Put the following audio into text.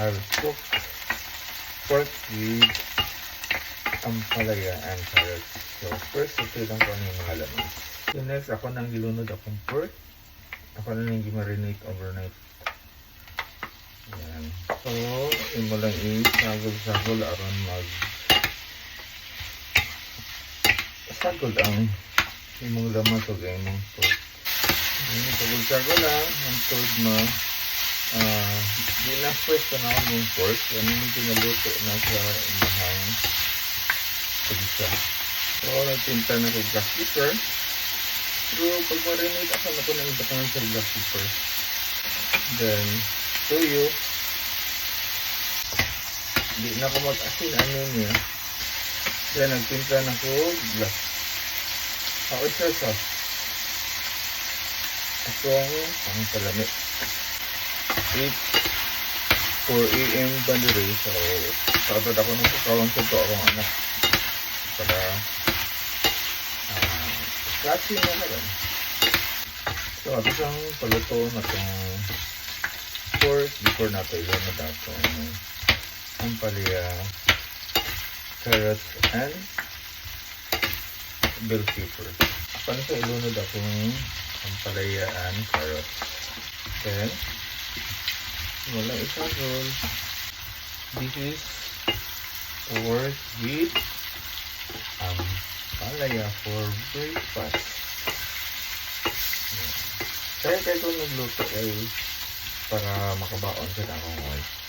I'll cook pork with ampalaya and carrots. So, first, ito lang ko ano yung mga laman. So, next, ako nang gilunod akong pork. Ako na nang gimarinate overnight. Ayan. So, yung mo lang isagol-sagol aron sagol ang imong laman to imong pork. Sagol-sagol lang hantod di na fresh na ako yung pork. Ano yung pinaluto na sa imahang pagisa. So, nagtinta na ko black pepper. Pero pag marinate ako na ko nang ibatangan sa black pepper. Then, toyo. Di na ako mag-asin ano niya. Then, nagtinta na ko black. Oyster sauce. Atong pangsalamit. 4 AM bandere. So, sabad ako ng kakawang sa ito akong anak. Para clutching na ka lang. So, ato siyang paluto na itong pork before natin ilan na itong ampalaya, carrots, and bell pepper. Paano sa ilunod akong ampalaya and carrots. Then, wala isagol. This is pork with ampalaya for breakfast. Kaya ito nagluto ay para makabaon sa akong wife.